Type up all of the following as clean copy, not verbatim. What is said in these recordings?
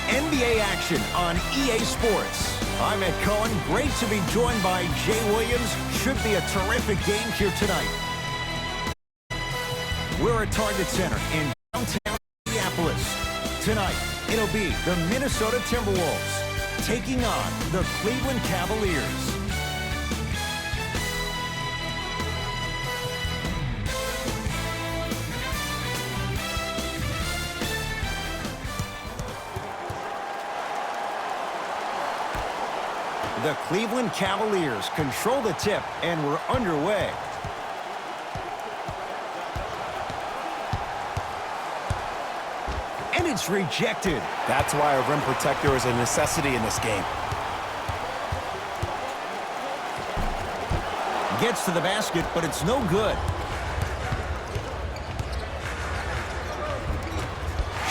NBA action on EA Sports. I'm Ed Cohen. Great to be joined by Jay Williams. Should be a terrific game here tonight. We're at Target Center in downtown Minneapolis. Tonight, it'll be the Minnesota Timberwolves taking on the Cleveland Cavaliers. The Cleveland Cavaliers control the tip, and we're underway. And it's rejected. That's why a rim protector is a necessity in this game. Gets to the basket, but it's no good.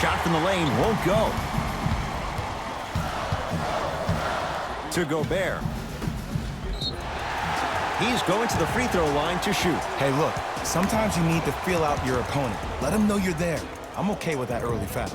Shot from the lane won't go. To Gobert. He's going to the free throw line to shoot. Hey, look, sometimes you need to feel out your opponent. Let them know you're there. I'm okay with that early foul.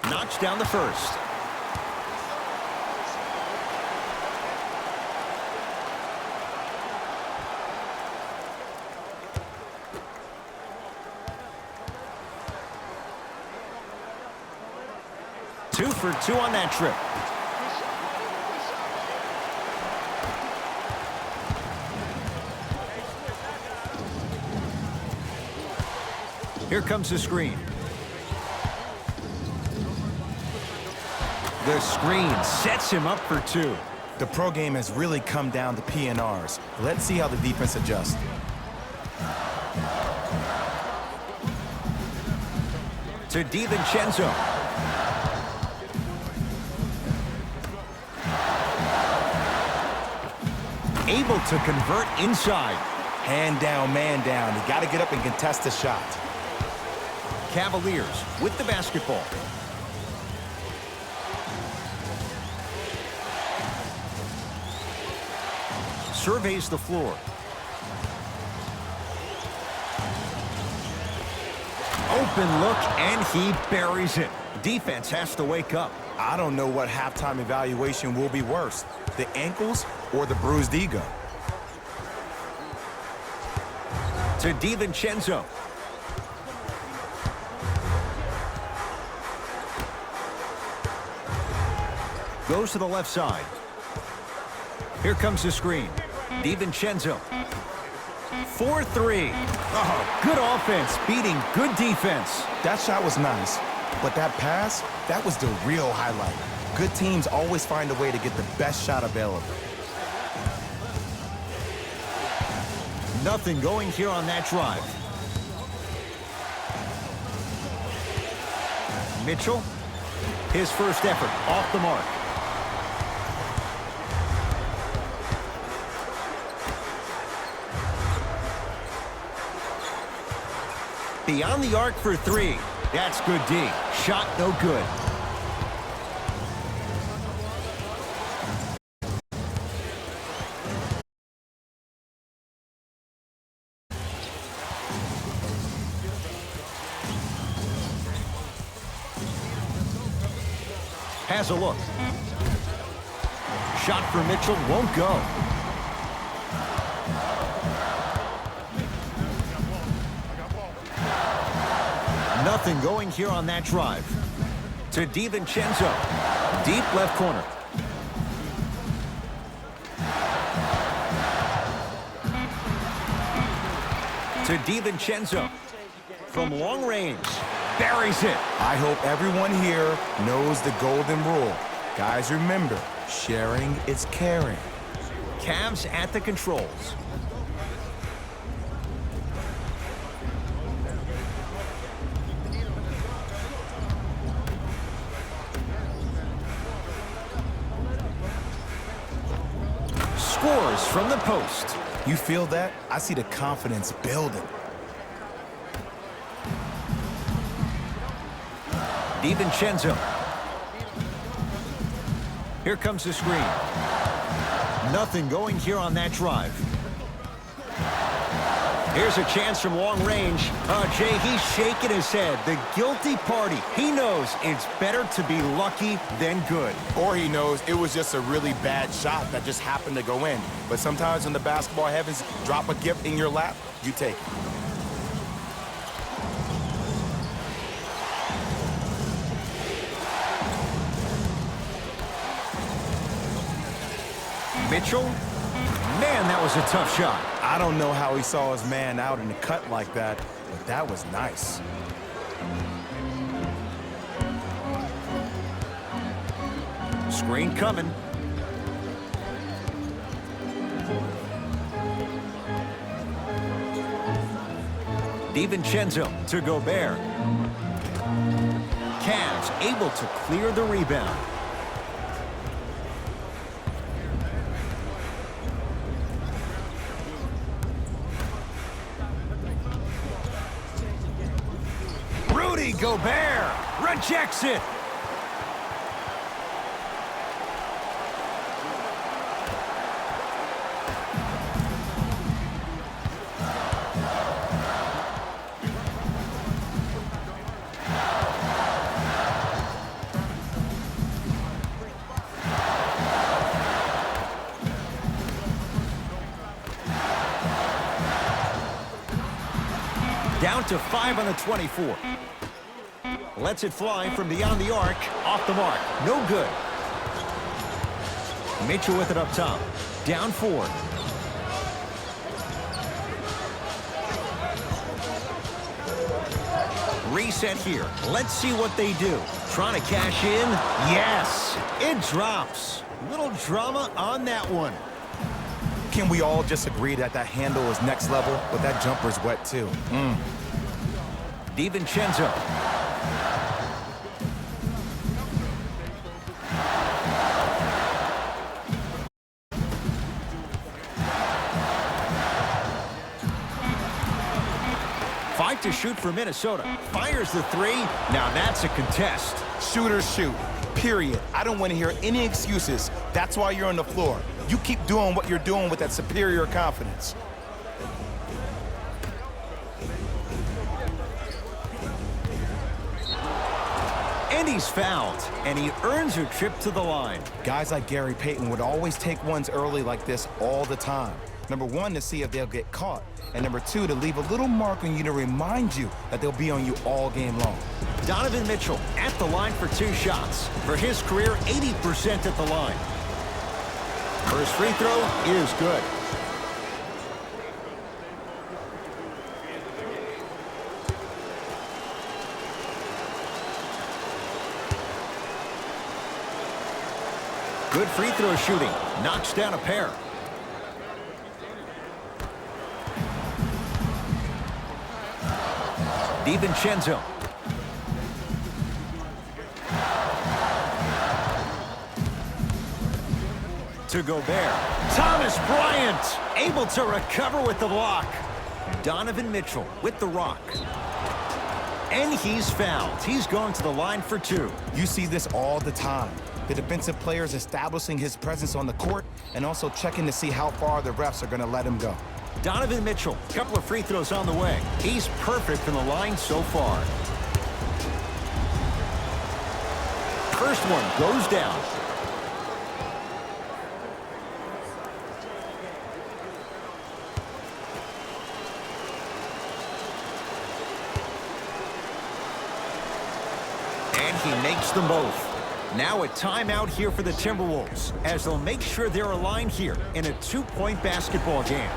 Knocks down the first. Two for two on that trip. Here comes the screen. The screen sets him up for two. The pro game has really come down to PNRs. Let's see how the defense adjusts. To DiVincenzo. Able to convert inside. Hand down, man down. You got to get up and contest the shot. Cavaliers with the basketball. Surveys the floor. Open look, and he buries it. Defense has to wake up. I don't know what halftime evaluation will be worse, the ankles or the bruised ego. To DiVincenzo. Goes to the left side. Here comes the screen. DiVincenzo. 4-3. Oh, good offense beating good defense. That shot was nice, but that pass, that was the real highlight. Good teams always find a way to get the best shot available. Nothing going here on that drive. Mitchell. His first effort off the mark. Beyond the arc for three. That's good D. Shot no good. Has a look. Shot for Mitchell won't go. Nothing going here on that drive. To DiVincenzo. Deep left corner. To DiVincenzo. From long range. Buries it. I hope everyone here knows the golden rule. Guys, remember, sharing is caring. Cavs at the controls. scores from the post. You feel that? I see the confidence building. DiVincenzo. Here comes the screen. Nothing going here on that drive. Here's a chance from long range. Jay, he's shaking his head. The guilty party. He knows it's better to be lucky than good. Or he knows it was just a really bad shot that just happened to go in. But sometimes when the basketball heavens drop a gift in your lap, you take it. Mitchell? Man, that was a tough shot. I don't know how he saw his man out in the cut like that, but that was nice. Screen coming. DiVincenzo to Gobert. Cavs able to clear the rebound. Rudy Gobert rejects it. Down to 5 on the 24. Lets it fly from beyond the arc. Off the mark. No good. Mitchell with it up top. Down 4. Reset here. Let's see what they do. Trying to cash in. Yes. It drops. Little drama on that one. Can we all just agree that that handle is next level, but that jumper's wet too? DiVincenzo. Five to shoot for Minnesota. Fires the 3. Now that's a contest. Shooters shoot, period. I don't want to hear any excuses. That's why you're on the floor. You keep doing what you're doing with that superior confidence. And he's fouled, and he earns a trip to the line. Guys like Gary Payton would always take ones early like this all the time. Number 1, to see if they'll get caught. And number 2, to leave a little mark on you to remind you that they'll be on you all game long. Donovan Mitchell at the line for 2 shots. For his career, 80% at the line. First free throw is good. Good free throw shooting. Knocks down a pair. DiVincenzo. To Gobert. Thomas Bryant able to recover with the block. Donovan Mitchell with the rock. And he's fouled. He's going to the line for 2. You see this all the time. The defensive players establishing his presence on the court and also checking to see how far the refs are going to let him go. Donovan Mitchell, a couple of free throws on the way. He's perfect from the line so far. First one goes down. And he makes them both. Now a timeout here for the Timberwolves, as they'll make sure they're aligned here in a 2-point basketball game.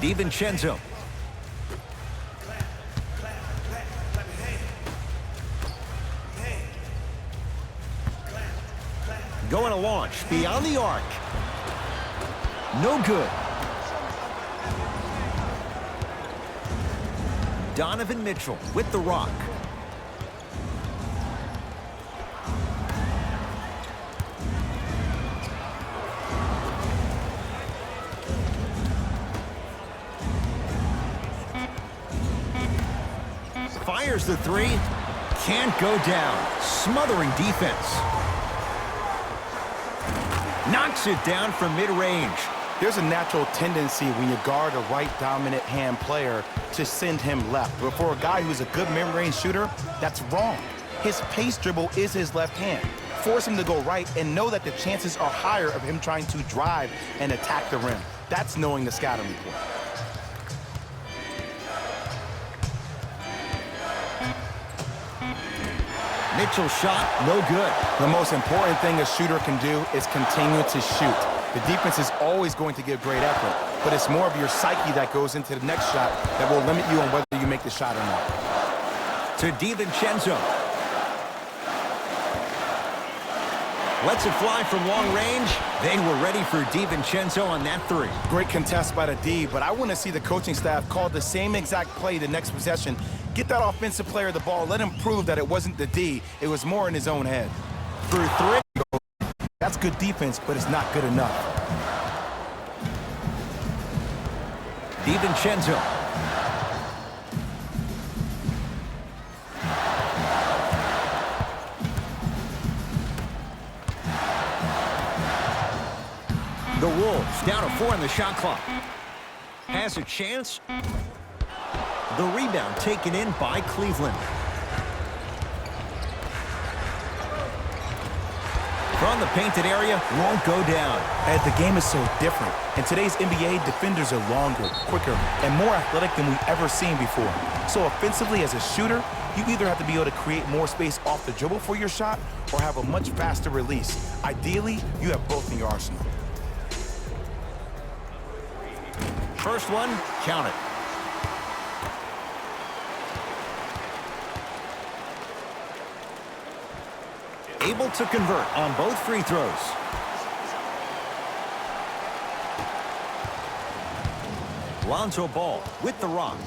DiVincenzo. Going to launch beyond the arc. No good. Donovan Mitchell with the rock. Fires the three. Can't go down. Smothering defense. Knocks it down from mid-range. There's a natural tendency when you guard a right dominant hand player to send him left. But for a guy who's a good mid-range shooter, that's wrong. His pace dribble is his left hand. Force him to go right and know that the chances are higher of him trying to drive and attack the rim. That's knowing the scouting report. Mitchell's shot, no good. The most important thing a shooter can do is continue to shoot. The defense is always going to give great effort, but it's more of your psyche that goes into the next shot that will limit you on whether you make the shot or not. To DiVincenzo. Lets it fly from long range. They were ready for DiVincenzo on that three. Great contest by the D, but I want to see the coaching staff call the same exact play the next possession. Get that offensive player the ball. Let him prove that it wasn't the D. It was more in his own head. For three. That's good defense, but it's not good enough. DiVincenzo. The Wolves down to 4 on the shot clock. Has a chance. The rebound taken in by Cleveland. From the painted area, won't go down. And the game is so different. In today's NBA, defenders are longer, quicker, and more athletic than we've ever seen before. So offensively, as a shooter, you either have to be able to create more space off the dribble for your shot or have a much faster release. Ideally, you have both in your arsenal. First one, count it. Able to convert on both free throws. Lonzo Ball with the rock.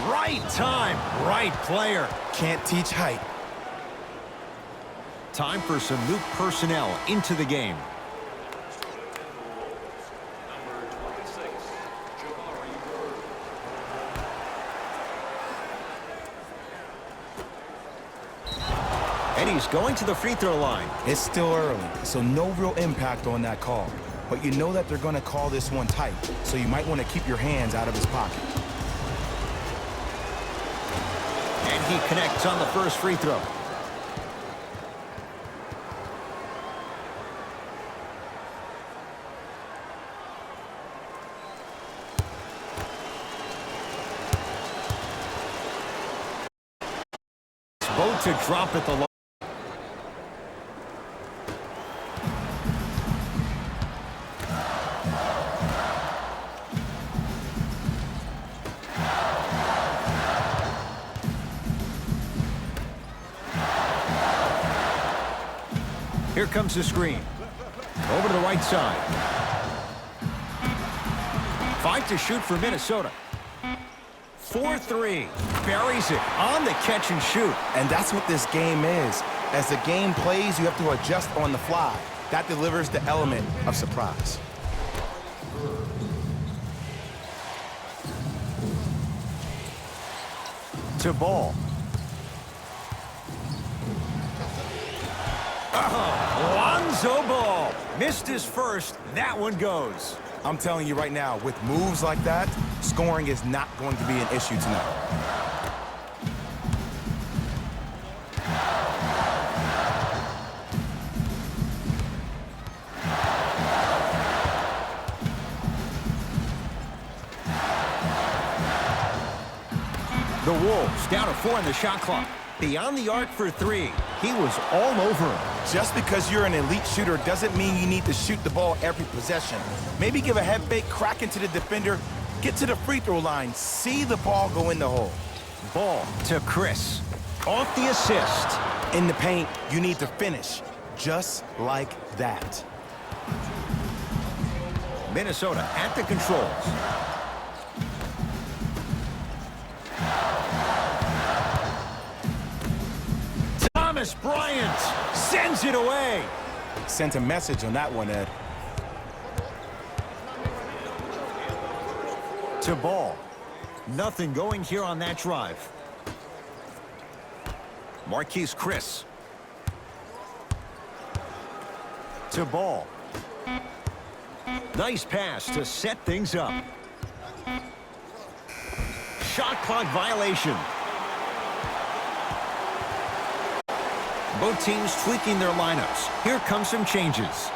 Right time, right player. Can't teach height. Time for some new personnel into the game. And he's going to the free throw line. It's still early, so no real impact on that call. But you know that they're going to call this one tight, so you might want to keep your hands out of his pocket. And he connects on the first free throw. Both to drop at the line. Here comes the screen. Over to the right side. 5 to shoot for Minnesota. 4-3. Buries it on the catch and shoot. And that's what this game is. As the game plays, you have to adjust on the fly. That delivers the element of surprise. To Ball. Lonzo Ball. Missed his first. That one goes. I'm telling you right now, with moves like that, scoring is not going to be an issue tonight. The Wolves down to 4 on the shot clock. Beyond the arc for 3. He was all over him. Just because you're an elite shooter doesn't mean you need to shoot the ball every possession. Maybe give a head fake, crack into the defender, get to the free throw line, see the ball go in the hole. Ball to Chris. Off the assist. In the paint, you need to finish, just like that. Minnesota at the controls. Thomas Bryant sends it away. Sent a message on that one, Ed. To Ball. Nothing going here on that drive. Marquise Chris. To Ball. Nice pass to set things up. Shot clock violation. Both teams tweaking their lineups. Here come some changes.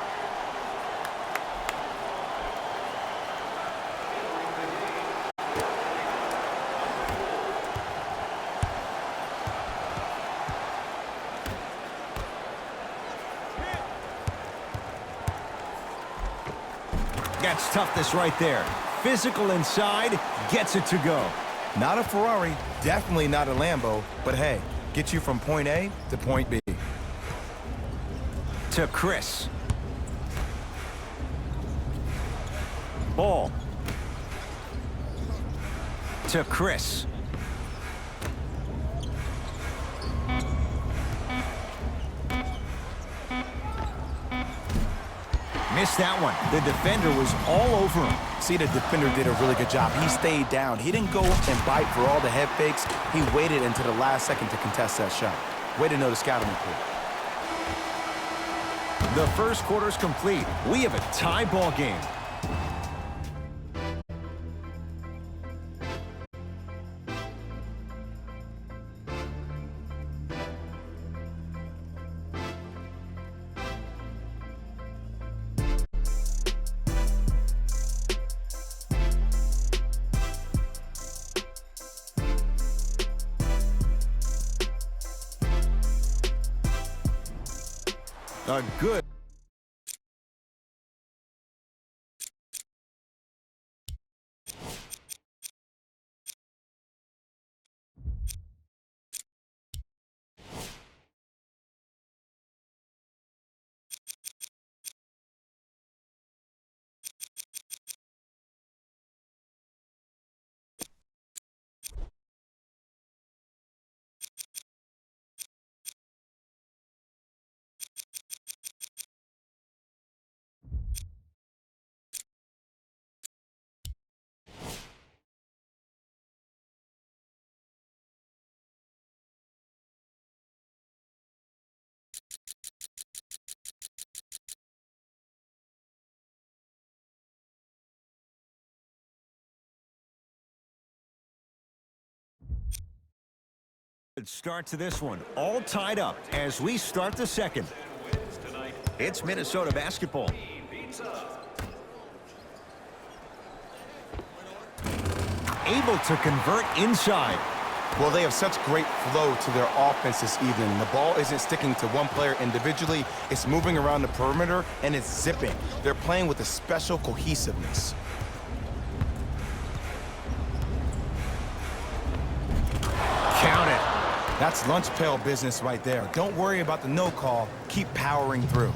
That's toughness right there. Physical inside, gets it to go. Not a Ferrari, definitely not a Lambo, but hey, get you from point A to point B. To Chris. Ball. To Chris. Missed that one. The defender was all over him. See, the defender did a really good job. He stayed down. He didn't go and bite for all the head fakes. He waited until the last second to contest that shot. Way to know the scouting report. The first quarter's complete. We have a tie ball game. A good. Good start to this one. All tied up as we start the second. It's Minnesota basketball. Able to convert inside. Well, they have such great flow to their offense this evening. The ball isn't sticking to one player individually. It's moving around the perimeter, and it's zipping. They're playing with a special cohesiveness. Count it. That's lunch pail business right there. Don't worry about the no call. Keep powering through.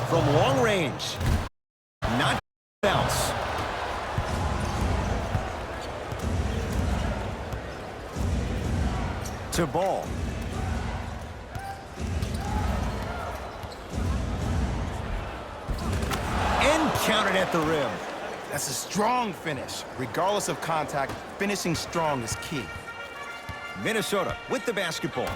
From long range. Not bounce. To Ball. And counted at the rim. That's a strong finish. Regardless of contact, finishing strong is key. Minnesota with the basketball.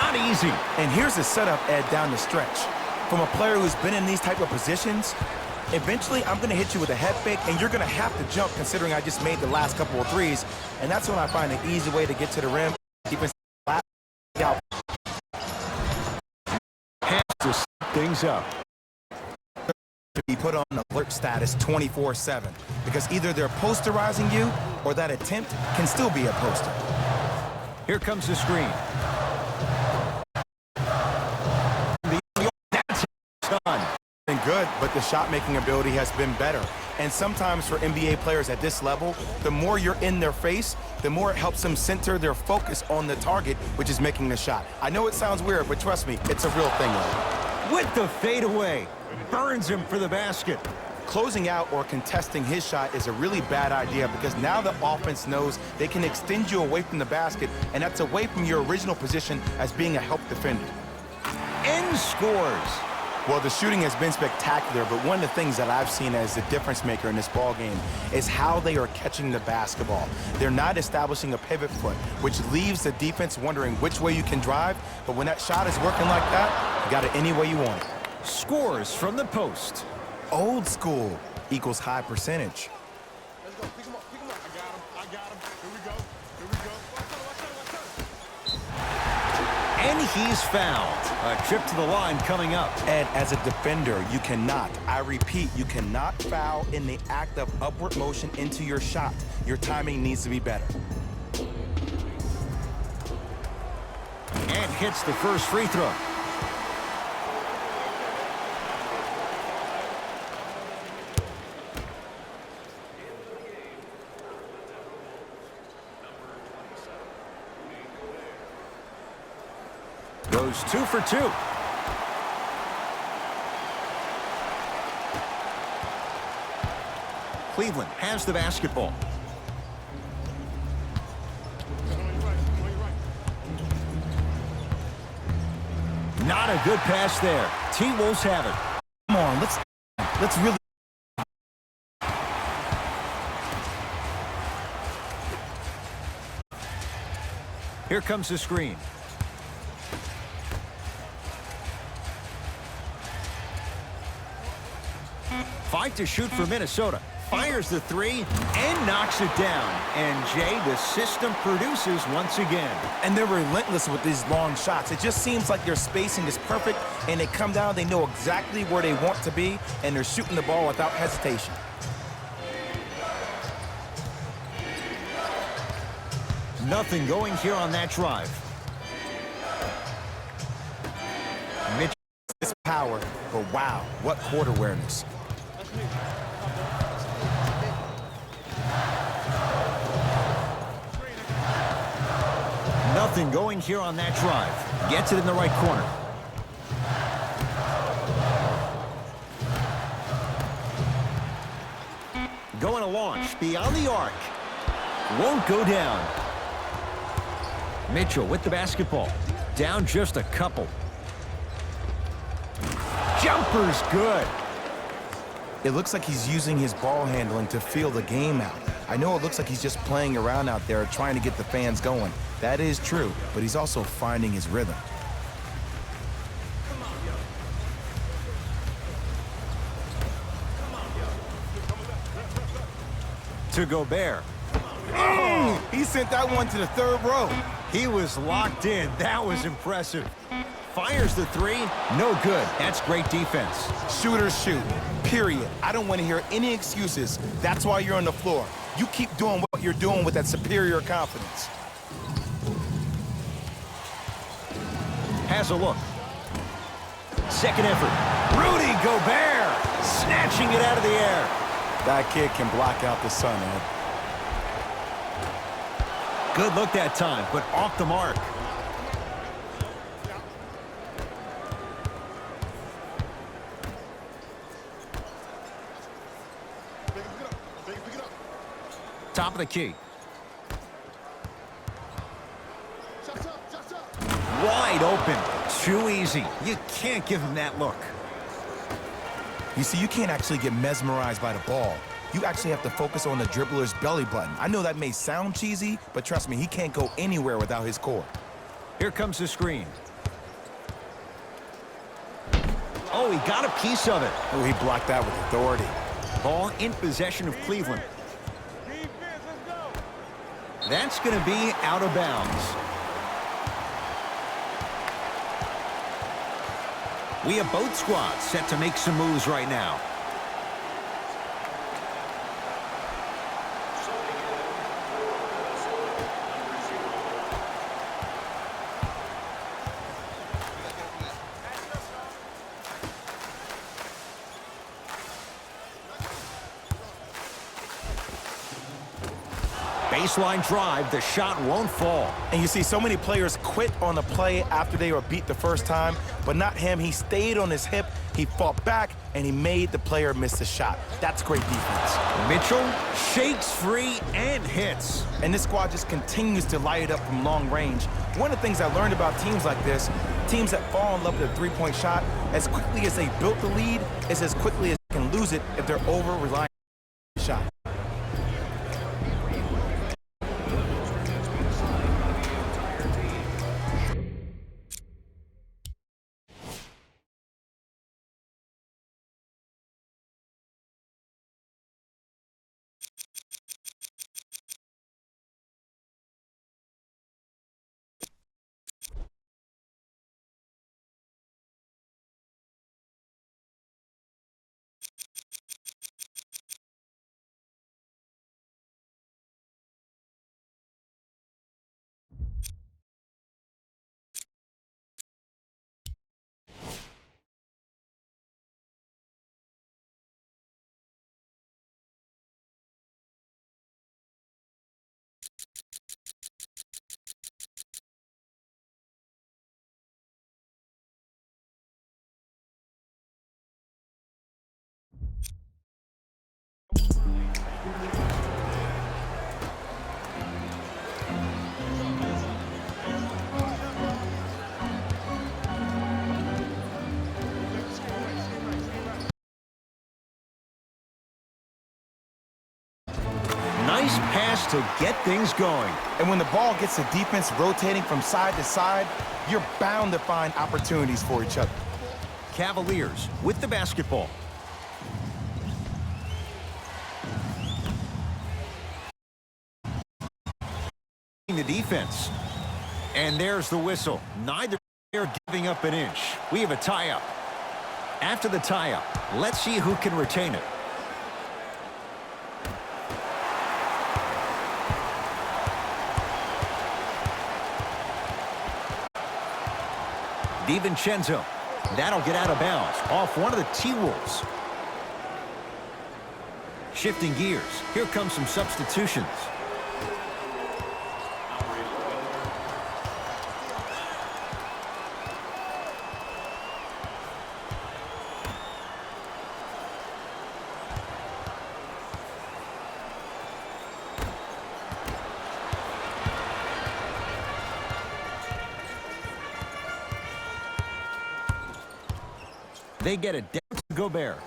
Not easy. And here's the setup, Ed, down the stretch. From a player who's been in these type of positions, Eventually, I'm going to hit you with a head fake, and you're going to have to jump considering I just made the last couple of threes. And that's when I find an easy way to get to the rim. Defense out. Has to set things up. To be put on alert status 24/7 because either they're posterizing you or that attempt can still be a poster. Here comes the screen. That's done. Been good, but the shot-making ability has been better. And sometimes for NBA players at this level, the more you're in their face, the more it helps them center their focus on the target, which is making the shot. I know it sounds weird, but trust me, it's a real thing. With the fadeaway, burns him for the basket. Closing out or contesting his shot is a really bad idea because now the offense knows they can extend you away from the basket, and that's away from your original position as being a help defender. And scores. Well, the shooting has been spectacular, but one of the things that I've seen as the difference maker in this ball game is how they are catching the basketball. They're not establishing a pivot foot, which leaves the defense wondering which way you can drive, but when that shot is working like that, you got it any way you want it. Scores from the post. Old school equals high percentage. Let's go. Pick him up. Pick him up. I got him. Here we go. Here we go. Watch out. And he's fouled. A trip to the line coming up. And as a defender, you cannot, I repeat, you cannot foul in the act of upward motion into your shot. Your timing needs to be better. And hits the first free throw. Goes 2 for 2. Cleveland has the basketball. Not a good pass there. T-Wolves have it. Come on, let's really. Here comes the screen. Fight to shoot for Minnesota. Fires the three and knocks it down. And Jay, the system produces once again. And they're relentless with these long shots. It just seems like their spacing is perfect, and they come down, they know exactly where they want to be, and they're shooting the ball without hesitation. Nothing going here on that drive. Mitchell. It's power, but wow, what court awareness. Nothing going here on that drive. Gets it in the right corner. Going to launch beyond the arc. Won't go down. Mitchell with the basketball. Down just a couple. Jumper's good. It looks like he's using his ball handling to feel the game out. I know it looks like he's just playing around out there trying to get the fans going. That is true, but he's also finding his rhythm. To Gobert. Oh, he sent that one to the third row. He was locked in. That was impressive. Fires the three. No good. That's great defense. Shooters shoot, period. I don't want to hear any excuses. That's why you're on the floor. You keep doing what you're doing with that superior confidence. Has a look. Second effort. Rudy Gobert snatching it out of the air. That kid can block out the sun, Ed. Good look that time, but off the mark. Top of the key. Wide open. Too easy. You can't give him that look. You see, you can't actually get mesmerized by the ball. You actually have to focus on the dribbler's belly button. I know that may sound cheesy, but trust me, he can't go anywhere without his core. Here comes the screen. Oh, he got a piece of it. Oh, he blocked that with authority. Ball in possession of Cleveland. Defense, let's go. That's going to be out of bounds. We have both squads set to make some moves right now. Baseline drive, the shot won't fall. And you see so many players quit on the play after they were beat the first time, but not him. He stayed on his hip, he fought back, and he made the player miss the shot. That's great defense. Mitchell shakes free and hits. And this squad just continues to light it up from long range. One of the things I learned about teams like this, teams that fall in love with a three-point shot, as quickly as they built the lead, is as quickly as they can lose it if they're over-relying on the shot. Nice pass to get things going. And when the ball gets the defense rotating from side to side, you're bound to find opportunities for each other. Cavaliers with the basketball. The defense. And there's the whistle. Neither player giving up an inch. We have a tie-up. After the tie-up, let's see who can retain it. DiVincenzo. That'll get out of bounds off one of the T-Wolves. Shifting gears. Here come some substitutions. They get it down to Gobert.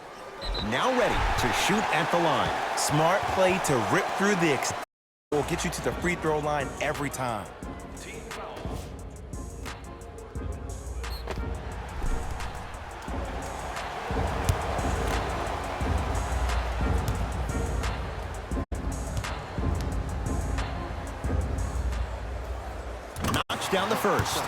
Now ready to shoot at the line. Smart play to rip through the will get you to the free throw line every time. Knocks down the first.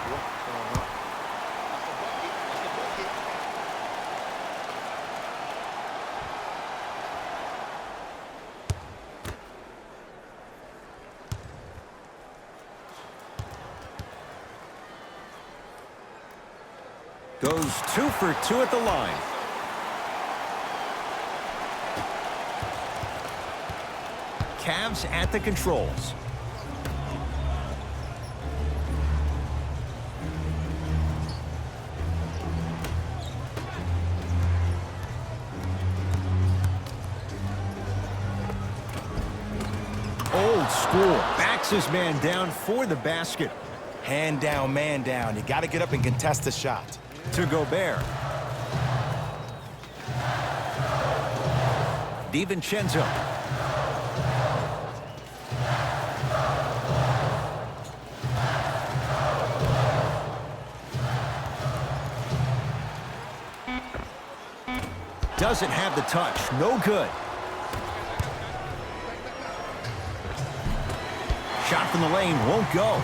Goes 2 for 2 at the line. Cavs at the controls. Old school. Backs his man down for the basket. Hand down, man down. You got to get up and contest the shot. To Gobert. DiVincenzo. Doesn't have the touch. No good. Shot from the lane won't go.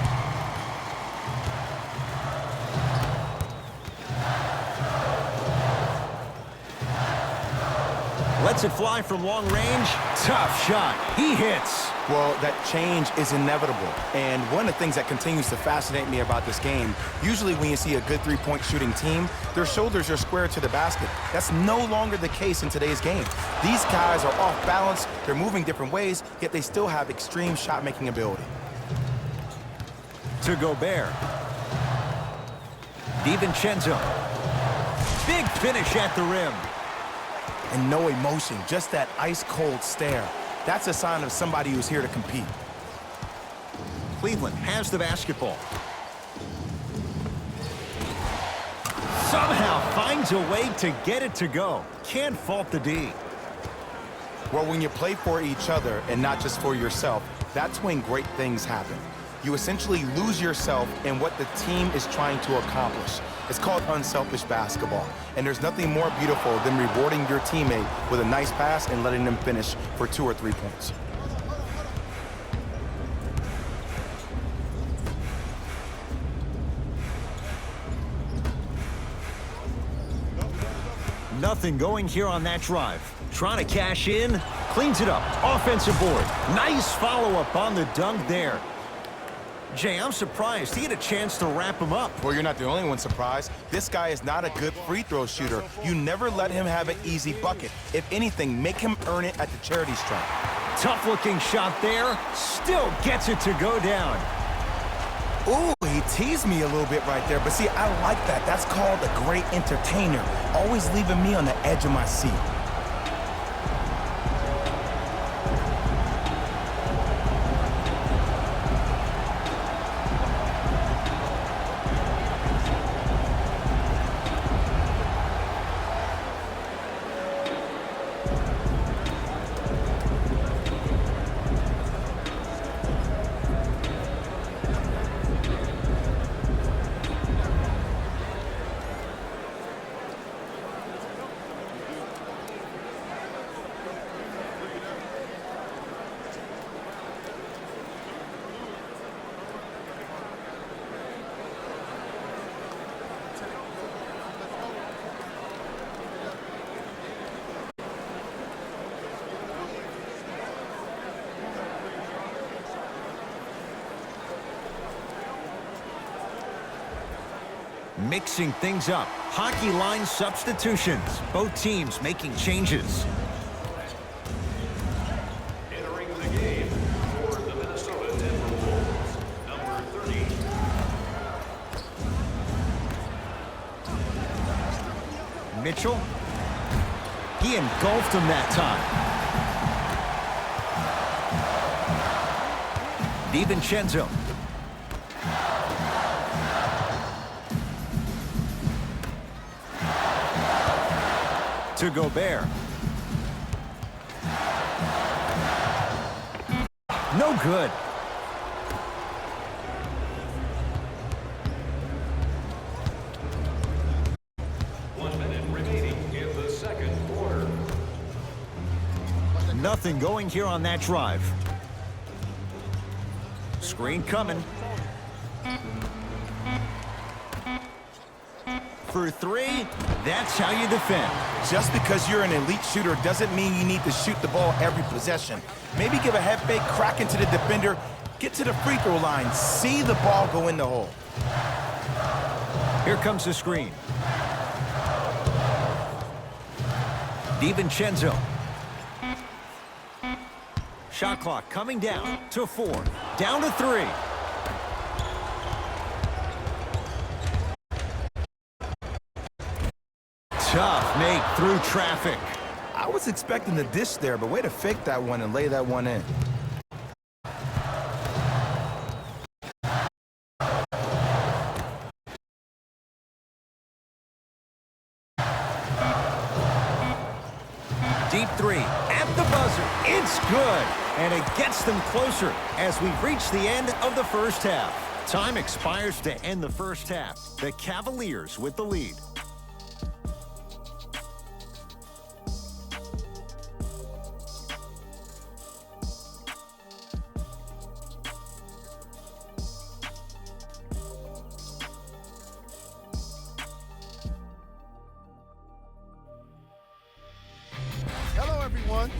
Lets it fly from long range. Tough shot. He hits. Well, that change is inevitable. And one of the things that continues to fascinate me about this game, usually when you see a good three-point shooting team, their shoulders are square to the basket. That's no longer the case in today's game. These guys are off balance, they're moving different ways, yet they still have extreme shot-making ability. To Gobert. DiVincenzo. Big finish at the rim. And no emotion, just that ice-cold stare. That's a sign of somebody who's here to compete. Cleveland has the basketball. Somehow finds a way to get it to go. Can't fault the D. Well, when you play for each other and not just for yourself, that's when great things happen. You essentially lose yourself in what the team is trying to accomplish. It's called unselfish basketball. And there's nothing more beautiful than rewarding your teammate with a nice pass and letting them finish for 2 or 3 points. Nothing going here on that drive. Trying to cash in. Cleans it up. Offensive board. Nice follow-up on the dunk there. Jay, I'm surprised he had a chance to wrap him up. Well, you're not the only one surprised. This guy is not a good free throw shooter. You never let him have an easy bucket. If anything, make him earn it at the charity stripe. Tough-looking shot there. Still gets it to go down. Ooh, he teased me a little bit right there. But see, I like that. That's called a great entertainer. Always leaving me on the edge of my seat. Mixing things up. Hockey line substitutions. Both teams making changes. Entering the game for the Minnesota Timberwolves, number 30. Mitchell. He engulfed him that time. DiVincenzo. To Gobert. No good. Remaining in the second quarter. Nothing going here on that drive. Screen coming. For three, that's how you defend. Just because you're an elite shooter doesn't mean you need to shoot the ball every possession. Maybe give a head fake, crack into the defender, get to the free throw line, see the ball go in the hole. Here comes the screen. DiVincenzo. Shot clock coming down to 4. Down to 3. Tough make through traffic. I was expecting the dish there, but way to fake that one and lay that one in. Deep three at the buzzer. It's good. And it gets them closer as we reach the end of the first half. Time expires to end the first half. The Cavaliers with the lead.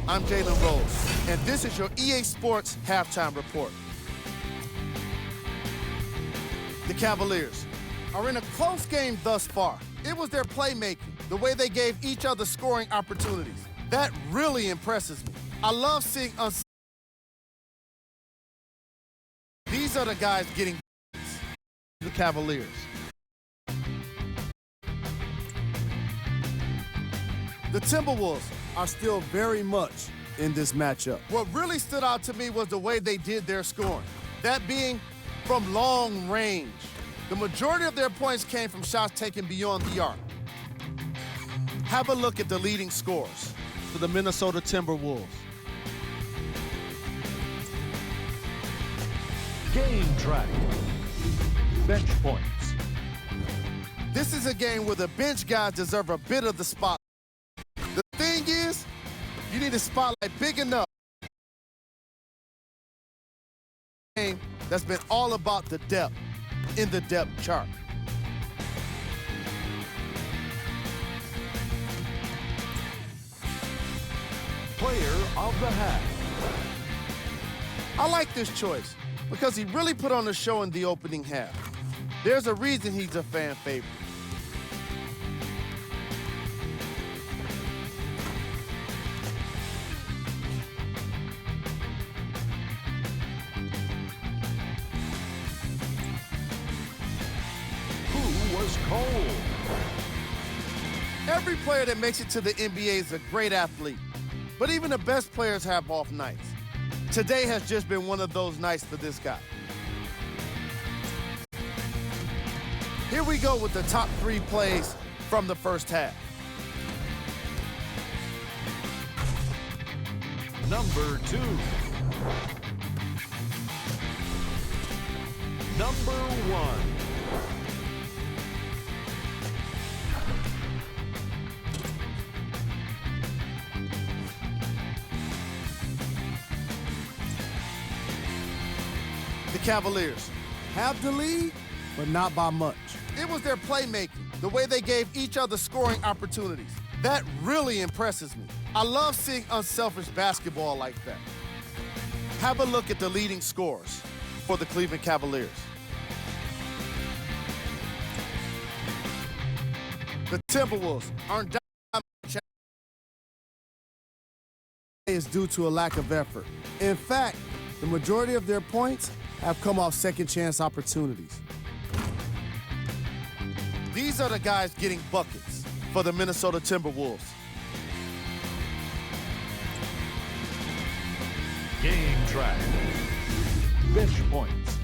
I'm Jalen Rose, and this is your EA Sports Halftime Report. The Cavaliers are in a close game thus far. It was their playmaking, the way they gave each other scoring opportunities. That really impresses me. I love seeing These are the guys getting the Cavaliers. The Timberwolves are still very much in this matchup. What really stood out to me was the way they did their scoring, that being from long range. The majority of their points came from shots taken beyond the arc. Have a look at the leading scorers for the Minnesota Timberwolves. Game track. Bench points. This is a game where the bench guys deserve a bit of the spotlight. The thing is, you need a spotlight big enough. Game that's been all about the depth in the depth chart. Player of the half. I like this choice because he really put on a show in the opening half. There's a reason he's a fan favorite. Who was cold? Every player that makes it to the NBA is a great athlete, but even the best players have off nights. Today has just been one of those nights for this guy. Here we go with the top 3 plays from the first half. Number 2. Number 1. The Cavaliers have the lead, but not by much. It was their playmaking, the way they gave each other scoring opportunities. That really impresses me. I love seeing unselfish basketball like that. Have a look at the leading scorers for the Cleveland Cavaliers. The Timberwolves aren't is due to a lack of effort. In fact, the majority of their points have come off second chance opportunities. These are the guys getting buckets for the Minnesota Timberwolves. Game track. Bench points.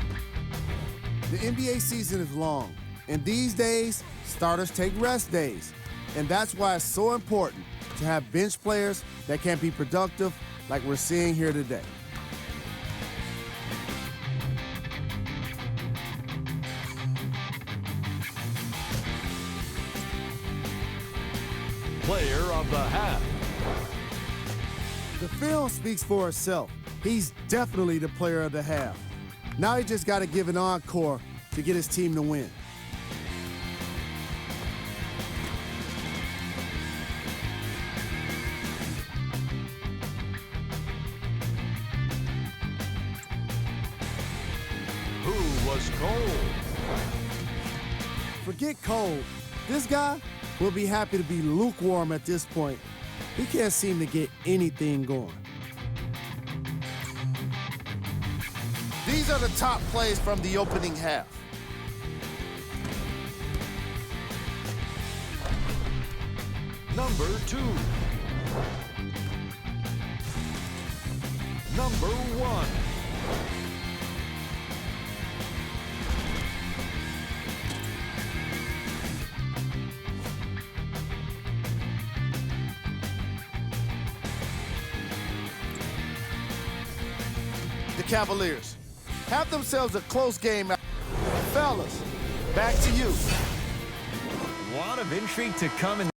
The NBA season is long, and these days, starters take rest days. And that's why it's so important to have bench players that can be productive like we're seeing here today. Player of the half. The film speaks for itself. He's definitely the player of the half. Now he just got to give an encore to get his team to win. Who was cold? Forget cold. This guy will be happy to be lukewarm at this point. He can't seem to get anything going. These are the top plays from the opening half. Number 2. Number 1. The Cavaliers have themselves a close game. Fellas, back to you. A lot of intrigue to come in.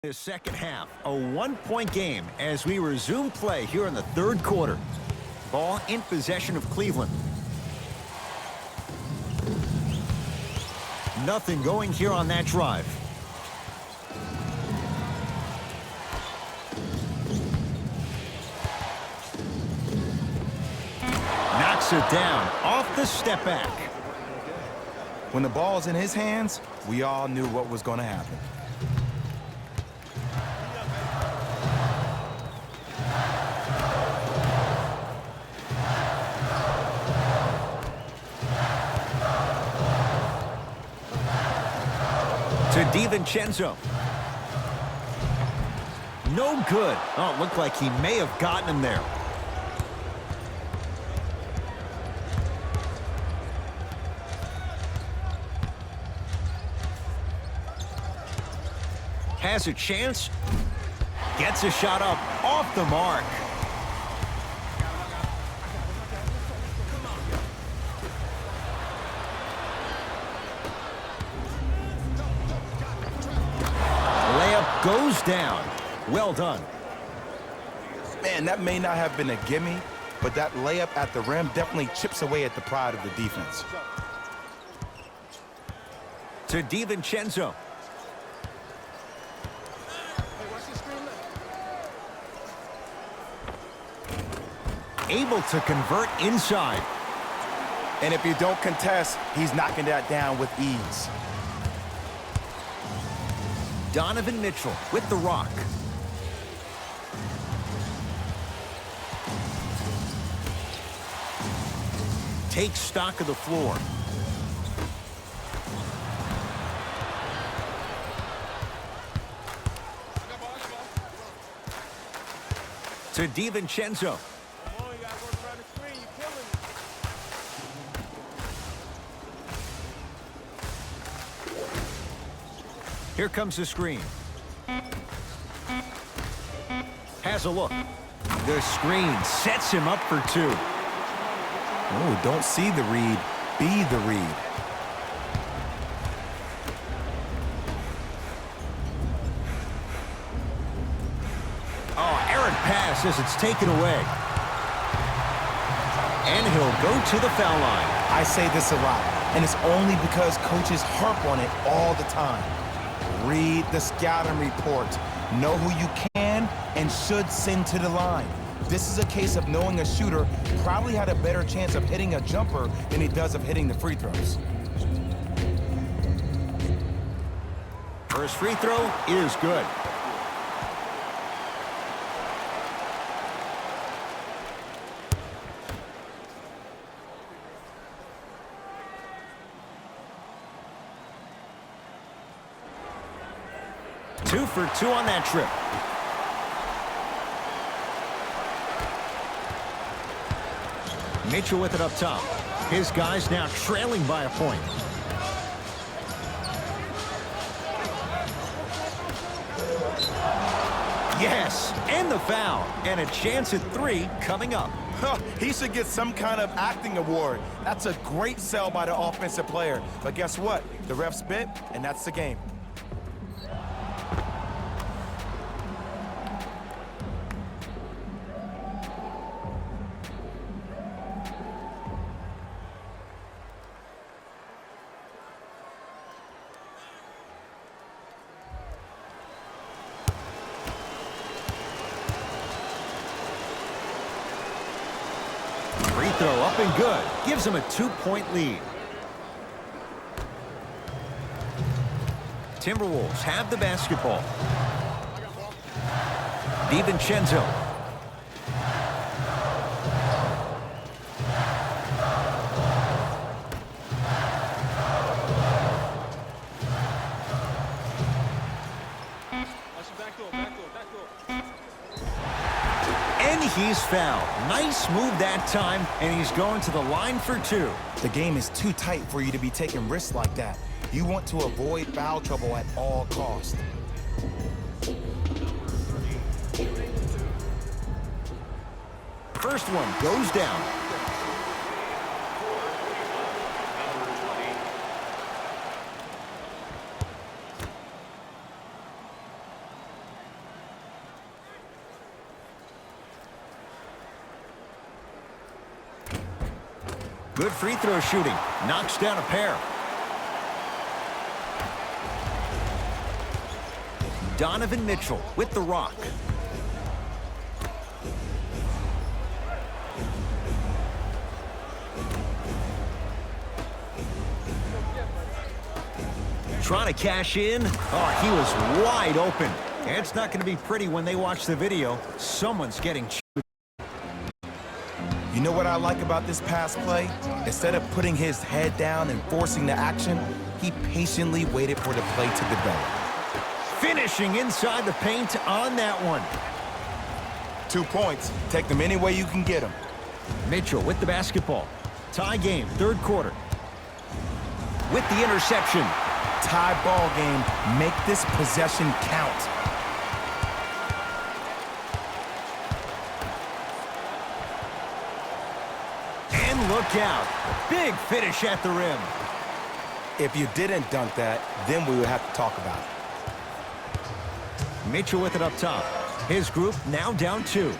The second half, a one-point game as we resume play here in the third quarter. Ball in possession of Cleveland. Nothing going here on that drive. Knocks it down off the step back. When the ball's in his hands, we all knew what was going to happen. To DiVincenzo. No good. Oh, it looked like he may have gotten him there. Has a chance. Gets a shot up off the mark. Layup goes down. Well done. Man, that may not have been a gimme, but that layup at the rim definitely chips away at the pride of the defense. To DiVincenzo. Able to convert inside. And if you don't contest, he's knocking that down with ease. Donovan Mitchell with the rock. Takes stock of the floor. To DiVincenzo. Here comes the screen. Has a look. The screen sets him up for two. Oh, don't see the read, be the read. Oh, errant pass as it's taken away. And he'll go to the foul line. I say this a lot, and it's only because coaches harp on it all the time. Read the scouting report. Know who you can and should send to the line. This is a case of knowing a shooter probably had a better chance of hitting a jumper than he does of hitting the free throws. First free throw is good. Two for two on that trip. Mitchell with it up top. His guys now trailing by a point. Yes, and the foul. And a chance at three coming up. He should get some kind of acting award. That's a great sell by the offensive player. But guess what? The ref spit, and that's the game. Free throw up and good. Gives him a 2-point lead. Timberwolves have the basketball. DiVincenzo. And he's fouled. Nice move that time, and he's going to the line for two. The game is too tight for you to be taking risks like that. You want to avoid foul trouble at all costs. First one goes down. Good free throw shooting. Knocks down a pair. Donovan Mitchell with the rock. Trying to cash in. Oh, he was wide open. And it's not going to be pretty when they watch the video. Someone's getting chewed. You know what I like about this pass play? Instead of putting his head down and forcing the action, he patiently waited for the play to develop. Finishing inside the paint on that one. 2 points. Take them any way you can get them. Mitchell with the basketball. Tie game, third quarter. With the interception. Tie ball game. Make this possession count. And look out. Big finish at the rim. If you didn't dunk that, then we would have to talk about it. Mitchell with it up top. His group now down 2.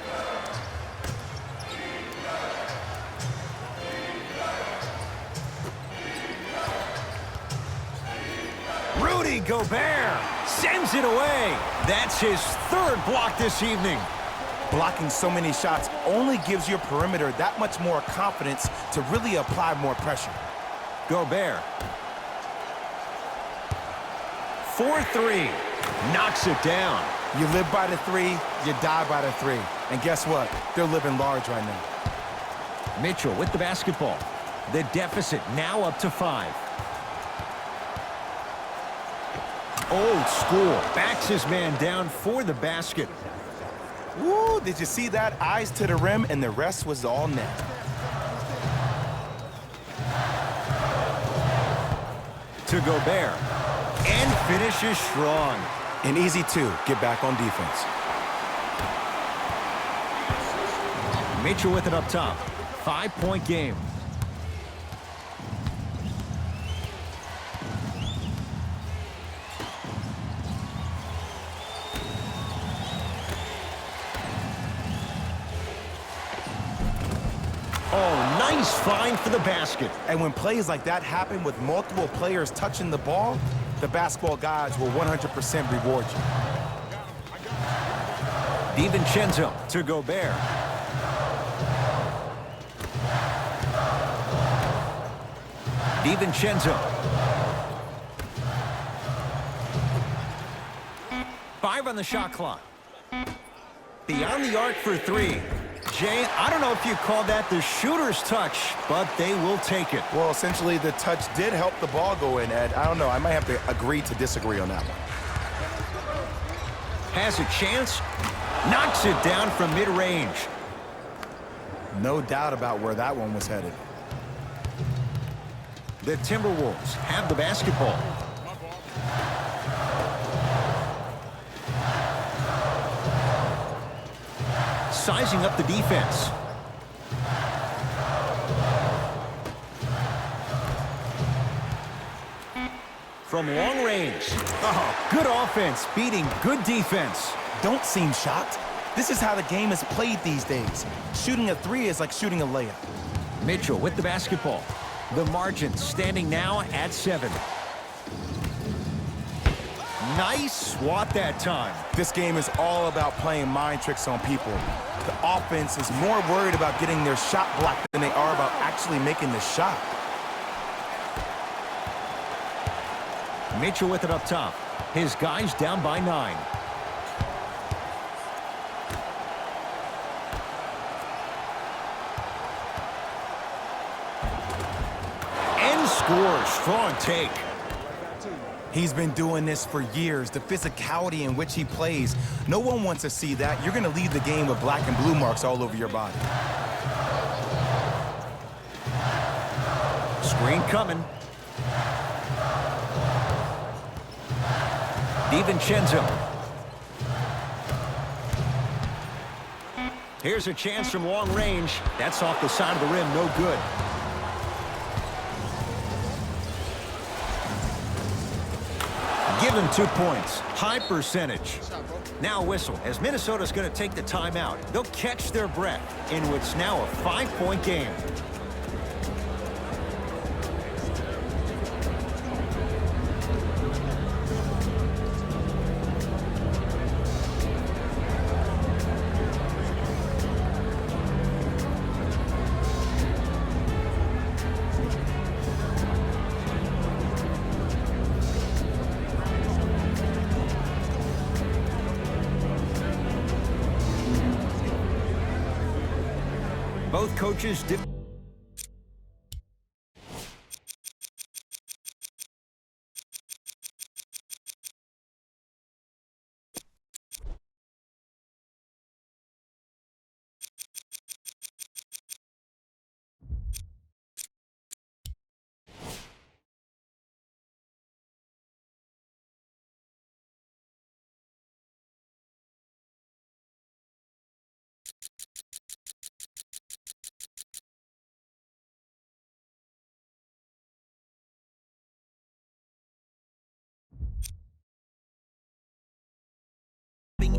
Rudy Gobert sends it away. That's his 3rd block this evening. Blocking so many shots only gives your perimeter that much more confidence to really apply more pressure. Gobert. 4-3. Knocks it down. You live by the 3, you die by the 3. And guess what? They're living large right now. Mitchell with the basketball. The deficit now up to 5. Old school. Backs his man down for the basket. Woo, did you see that? Eyes to the rim, and the rest was all net. To Gobert. And finishes strong. An easy 2. Get back on defense. Mitchell with it up top. 5-point game. Oh, nice find for the basket. And when plays like that happen with multiple players touching the ball, the basketball gods will 100% reward you. DiVincenzo to Gobert. DiVincenzo. 5 on the shot clock. Beyond the arc for 3. Jay, I don't know if you call that the shooter's touch, but they will take it. Well, essentially, the touch did help the ball go in, Ed. I don't know. I might have to agree to disagree on that one. Has a chance. Knocks it down from mid-range. No doubt about where that one was headed. The Timberwolves have the basketball. Sizing up the defense. From long range. Oh, good offense beating good defense. Don't seem shocked. This is how the game is played these days. Shooting a 3 is like shooting a layup. Mitchell with the basketball. The margin standing now at 7. Nice swat that time. This game is all about playing mind tricks on people. The offense is more worried about getting their shot blocked than they are about actually making the shot. Mitchell with it up top. His guys down by 9. And scores. Strong take. He's been doing this for years. The physicality in which he plays. No one wants to see that. You're going to leave the game with black and blue marks all over your body. Screen coming. DiVincenzo. Here's a chance from long range. That's off the side of the rim. No good. Give him 2 points. High percentage. Now whistle as Minnesota's going to take the timeout. They'll catch their breath in what's now a 5-point game. Both coaches did.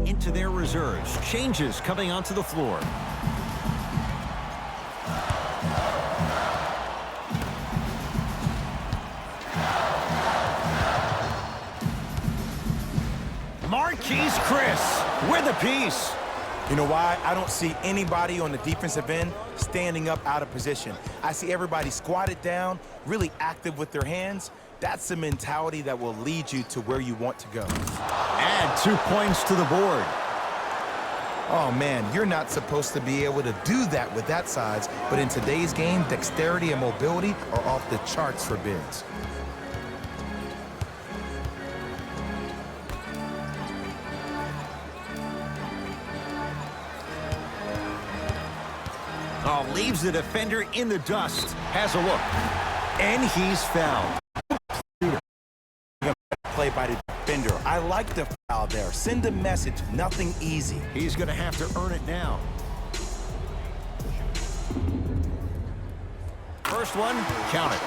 Into their reserves. Changes coming onto the floor. Marquise Chris with a piece. You know why? I don't see anybody on the defensive end standing up out of position. I see everybody squatted down, really active with their hands. That's the mentality that will lead you to where you want to go. Add 2 points to the board. Oh, man, you're not supposed to be able to do that with that size, but in today's game, dexterity and mobility are off the charts for bigs. Oh, leaves the defender in the dust. Has a look. And he's fouled. Play by the defender. I like the foul there. Send a message. Nothing easy. He's going to have to earn it now. First one, count it.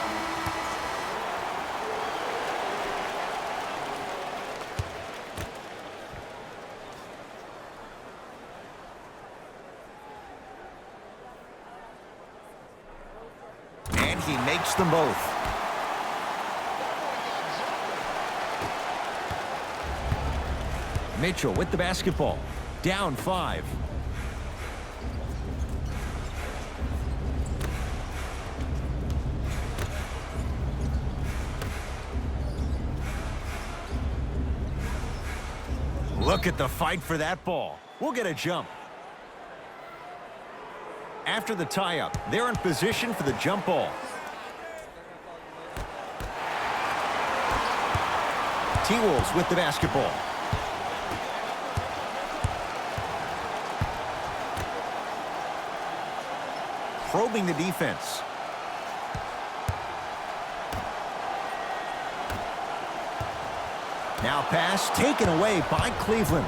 And he makes them both. Mitchell with the basketball. Down 5. Look at the fight for that ball. We'll get a jump. After the tie-up, they're in position for the jump ball. T-Wolves with the basketball. Probing the defense. Now pass taken away by Cleveland.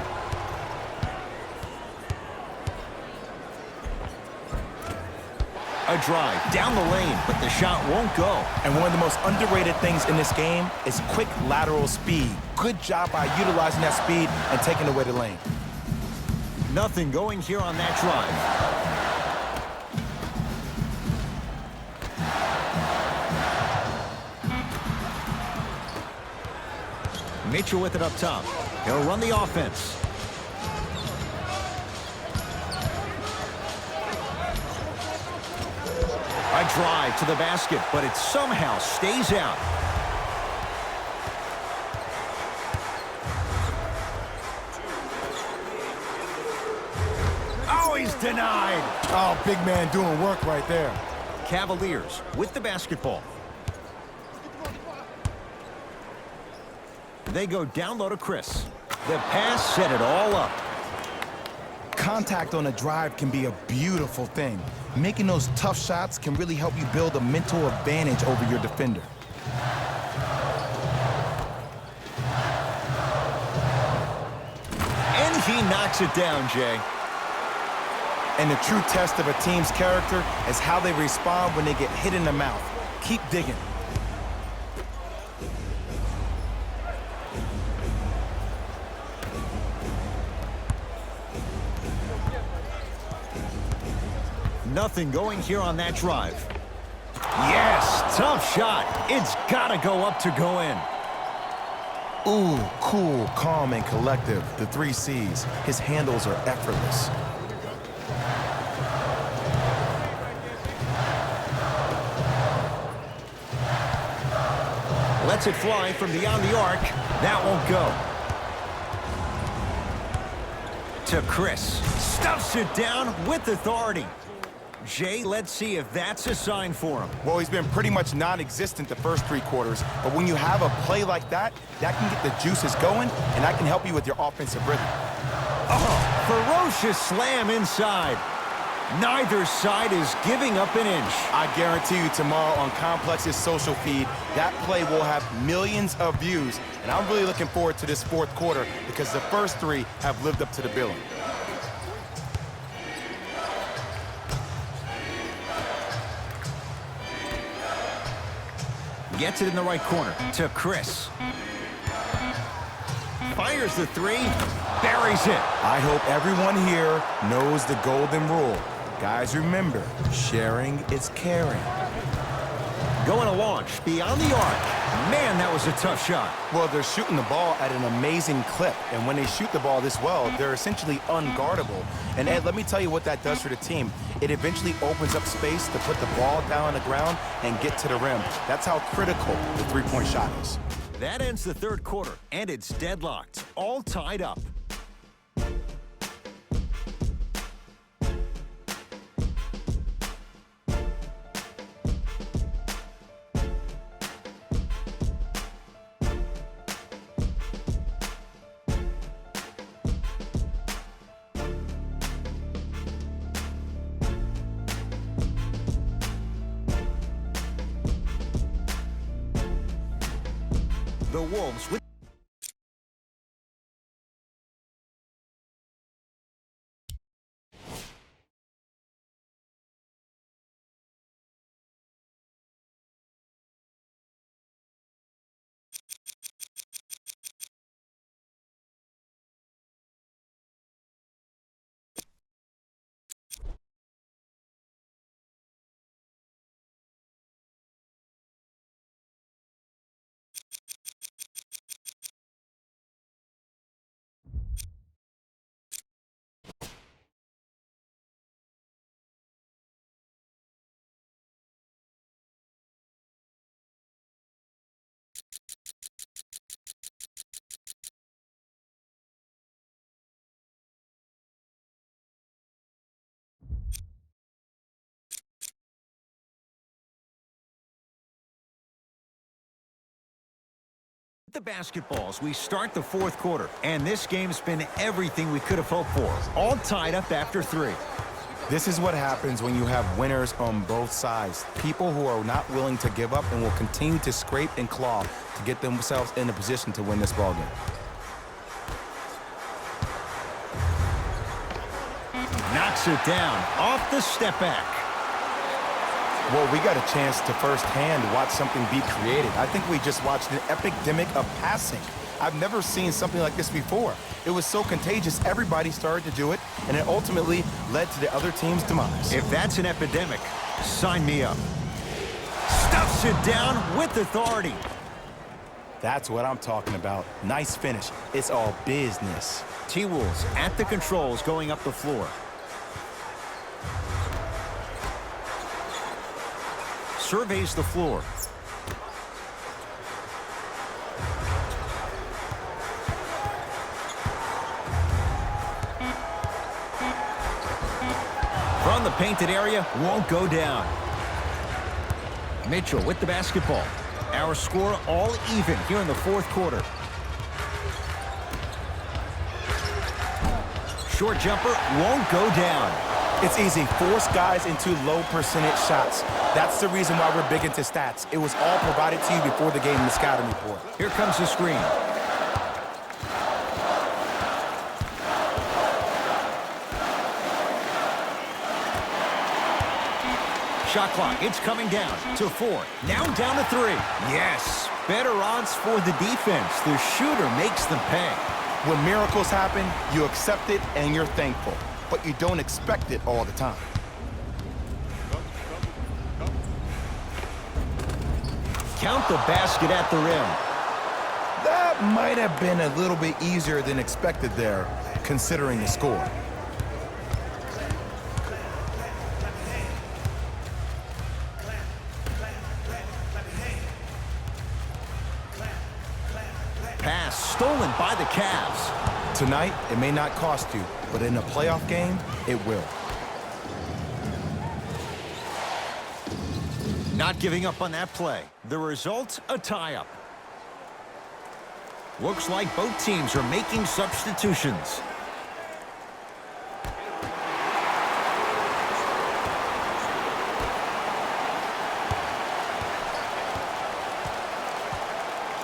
A drive down the lane, but the shot won't go. And one of the most underrated things in this game is quick lateral speed. Good job by utilizing that speed and taking away the lane. Nothing going here on that drive. Mitchell with it up top. He'll run the offense. A drive to the basket, but it somehow stays out. Oh, he's denied. Oh, big man doing work right there. Cavaliers with the basketball. They go down low to Chris. The pass set it all up. Contact on a drive can be a beautiful thing. Making those tough shots can really help you build a mental advantage over your defender. And he knocks it down, Jay. And the true test of a team's character is how they respond when they get hit in the mouth. Keep digging. Nothing going here on that drive. Yes, tough shot. It's got to go up to go in. Ooh, cool, calm, and collective. The 3 C's. His handles are effortless. Lets it fly from beyond the arc. That won't go. To Chris. Stuffs it down with authority. Jay, let's see if that's a sign for him. Well, he's been pretty much non-existent the first 3 quarters, but when you have a play like that, that can get the juices going, and that can help you with your offensive rhythm. Oh, ferocious slam inside. Neither side is giving up an inch. I guarantee you tomorrow on Complex's social feed, that play will have millions of views, and I'm really looking forward to this 4th quarter because the first 3 have lived up to the billing. Gets it in the right corner to Chris. Fires the 3, buries it. I hope everyone here knows the golden rule. Guys, remember, sharing is caring. Going to launch beyond the arc. Man, that was a tough shot. Well, they're shooting the ball at an amazing clip, and when they shoot the ball this well, they're essentially unguardable. And Ed, let me tell you what that does for the team. It eventually opens up space to put the ball down on the ground and get to the rim. That's how critical the three-point shot is. That ends the 3rd quarter, and it's deadlocked, all tied up. The Wolves with the basketballs. We start the 4th quarter, and this game's been everything we could have hoped for. All tied up after 3. This is what happens when you have winners on both sides. People who are not willing to give up and will continue to scrape and claw to get themselves in a position to win this ballgame. Knocks it down off the step back. Well, we got a chance to firsthand watch something be created. I think we just watched an epidemic of passing. I've never seen something like this before. It was so contagious, everybody started to do it, and it ultimately led to the other team's demise. If that's an epidemic, sign me up. Stuffs it down with authority. That's what I'm talking about. Nice finish. It's all business. T-Wolves at the controls going up the floor. Surveys the floor. From the painted area, won't go down. Mitchell with the basketball. Our score all even here in the 4th quarter. Short jumper won't go down. It's easy. Force guys into low percentage shots. That's the reason why we're big into stats. It was all provided to you before the game in the scouting report. Here comes the screen. Shot clock, it's coming down to 4. Now down to 3. Yes, better odds for the defense. The shooter makes them pay. When miracles happen, you accept it and you're thankful. But you don't expect it all the time. Count the basket at the rim. That might have been a little bit easier than expected there, considering the score. Pass stolen by the Cavs. Tonight, it may not cost you, but in a playoff game, it will. Not giving up on that play. The result, a tie-up. Looks like both teams are making substitutions.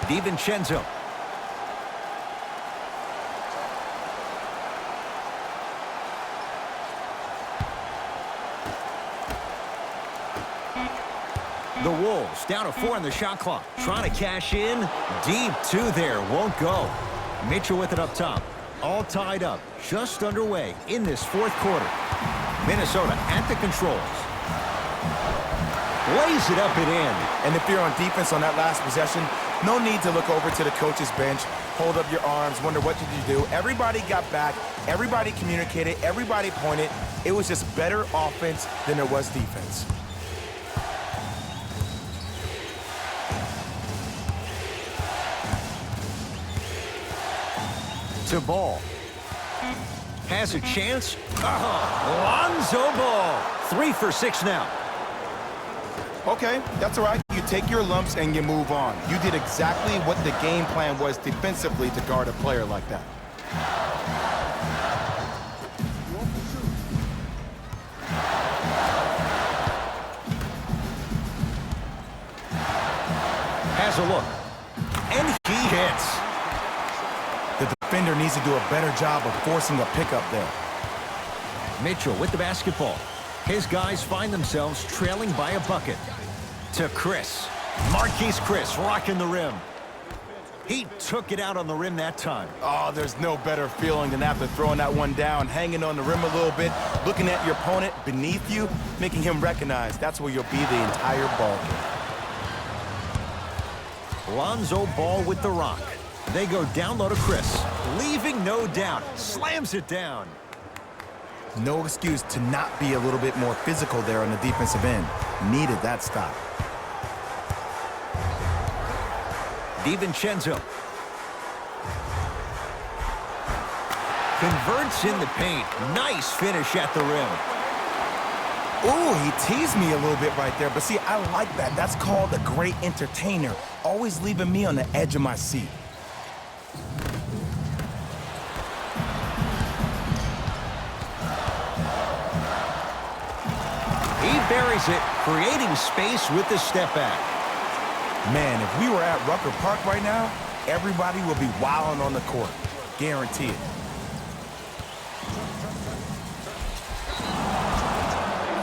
DiVincenzo. The Wolves down to 4 on the shot clock. Trying to cash in. Deep 2 there. Won't go. Mitchell with it up top. All tied up. Just underway in this fourth quarter. Minnesota at the controls. Lays it up and in. And if you're on defense on that last possession, no need to look over to the coach's bench, hold up your arms, wonder what did you do. Everybody got back. Everybody communicated. Everybody pointed. It was just better offense than there was defense. To Ball. Has a chance. Lonzo Ball. 3 for 6 now. Okay, that's all right. You take your lumps and you move on. You did exactly what the game plan was defensively to guard a player like that. Has a look. And he hits. The defender needs to do a better job of forcing a pickup there. Mitchell with the basketball. His guys find themselves trailing by a bucket. To Chris. Marquise Chris rocking the rim. He took it out on the rim that time. Oh, there's no better feeling than after throwing that one down, hanging on the rim a little bit, looking at your opponent beneath you, making him recognize that's where you'll be the entire ball game. Lonzo Ball with the rock. They go down low to Chris. Leaving no doubt. Slams it down. No excuse to not be a little bit more physical there on the defensive end. Needed that stop. DiVincenzo. Converts in the paint. Nice finish at the rim. Ooh, he teased me a little bit right there. But see, I like that. That's called a great entertainer. Always leaving me on the edge of my seat. Buries it, creating space with the step back. Man, if we were at Rucker Park right now, everybody would be wilding on the court. Guaranteed.